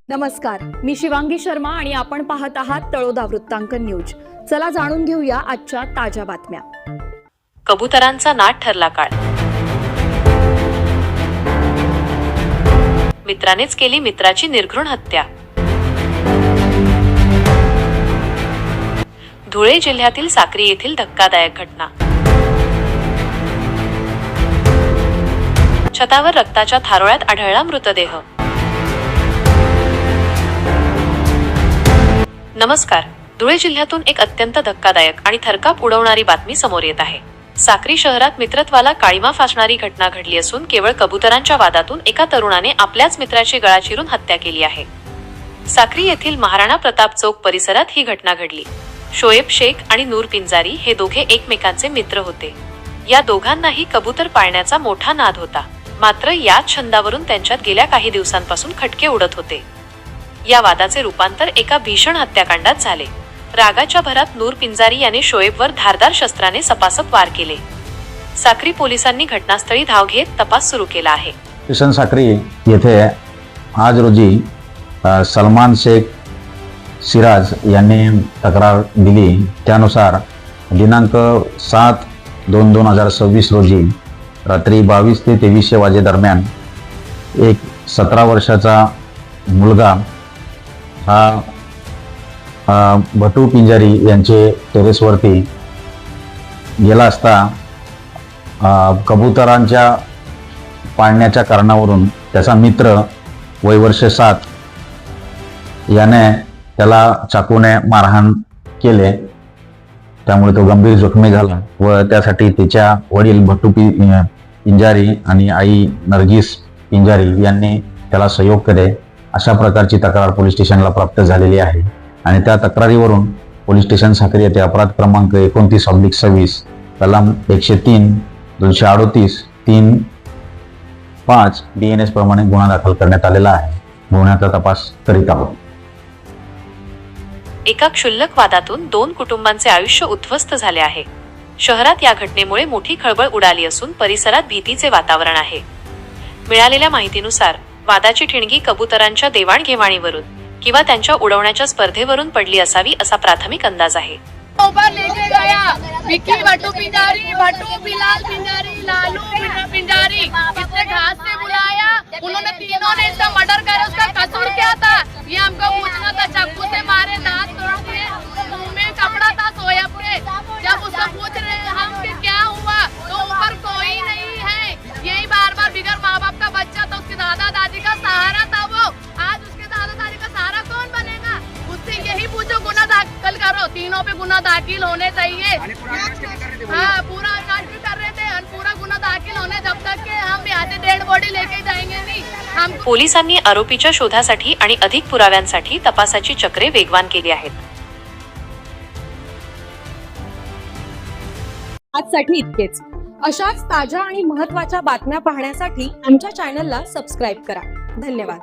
नमस्कार, मी शिवांगी शर्मा आणि आपण पाहत आहात तळोदा वृत्तांकन न्यूज। चला जाणून घेऊया आजच्या ताज्या बातम्या। कबुतरांचा नाद ठरला काळ। मित्रानेच केली मित्राची निर्घृण हत्या। धुळे जिल्ह्यातील साक्री येथील धक्कादायक घटना। छतावर रक्ताच्या थारोळ्यात आढळला मृतदेह। नमस्कार, धुळे जिल्ह्यातून एक अत्यंत धक्कादायक आणि थरकाप उडवणारी बातमी समोर येत आहे। साक्री शहरात मित्रत्वाला काळीमा फासणारी घटना घडली असून केवळ कबुतरांच्या वादातून एका तरुणाने आपल्याच मित्राची गळा चिरून हत्या केली आहे। साक्री येथील महाराणा प्रताप चौक परिसरात ही घटना घडली। शोएब शेख आणि नूर पिंजारी हे दोघे एकमेकांचे मित्र होते। या दोघांनाही कबूतर पाळण्याचा मोठा नाद होता, मात्र याच छंदावरून त्यांच्यात गेल्या काही दिवसांपासून खटके उडत होते। या वादाचे रूपांतर एका भीषण हत्याकांडात झाले। रागाच्या भरात नूर पिंजारी याने शोएबवर धारदार शस्त्राने सपासप वार केले। साक्री पोलिसांनी घटनास्थळी धाव घेत तपास सुरू केला आहे। स्टेशन साक्री येथे आज रोजी सलमान शेख सिराज यांनी तक्रार दिली। त्यानुसार दिनांक 7/2/2026 रोजी रात्री 22 ते 23 वाजे दरम्यान एक 17 वर्षाचा मुलगा हा भटू पिंजारी यांचे टेरेसवरती गेला असता कबुतरांच्या पाळण्याच्या कारणावरून त्याचा मित्र वय वर्ष 7 याने त्याला चाकूने मारहाण केले। त्यामुळे तो गंभीर जखमी झाला व त्यासाठी त्याच्या वडील भटू पिंजारी आणि आई नरगिस पिंजारी यांनी त्याला सहयोग केले। अशा प्रकारची तक्रार पोलीस स्टेशनला प्राप्त झालेली आहे आणि त्या तक्रारीवरून पोलीस स्टेशन साक्री येथे अपराध क्रमांक 29/26 कलम 103 238 3-5 BNS प्रमाणे गुन्हा दाखल करण्यात आलेला आहे। गुन्ह्याचा तपास करीत आहोत। एका क्षुल्लक वादातून 2 कुटुंबांचे आयुष्य उद्ध्वस्त झाले आहे। शहरात या घटनेमुळे मोठी खळबळ उडाली असून परिसरात भीतीचे वातावरण आहे। मिळालेल्या माहितीनुसार वादाची ठिणगी कबुतरांच्या देवाणघेवाणीवरून किंवा त्यांच्या उडवण्याच्या स्पर्धेवरून पडली असावी असा प्राथमिक अंदाज आहे। भट्टू पिंजारी, भट्टू बिलाल पिंजारी, लालू पिंजारी, इसने घास से बुलाया। उन्होंने तीनों ने इसका मर्डर कर, उसका कसूर क्या था ये हमको पूछना था। चाकू से मारे, दांत तोड़ दिए, मुंह में कपड़ा था सोया पे। जब उसको पूछ रहे हम कि क्या हुआ तो ऊपर कोई नहीं है। यही बार बार बिगड़ माँ बाप का बच्चा था, उसके दादा दादी का सहारा था वो। आज उसके दादा दादी का सहारा कौन बनेगा? उससे यही पूछो, गुना दाखिल करो। तीनों पे गुना दाखिल होने चाहिए। हाँ, पूरा जांच भी कर रहे थे और पूरा गुना दाखिल होने जब तक के हम यहाँ से डेड बॉडी लेके जाएंगे नहीं। हम पोलिसांनी आरोपीच्या शोधासाठी आणि अधिक पुराव्यांसाठी तपासाची चक्रे वेगवान केली आहेत। आजसाठी इतकेच। अशाच ताज्या आणि महत्त्वाच्या बातम्या पाहण्यासाठी आमच्या चॅनलला सबस्क्राइब करा। धन्यवाद।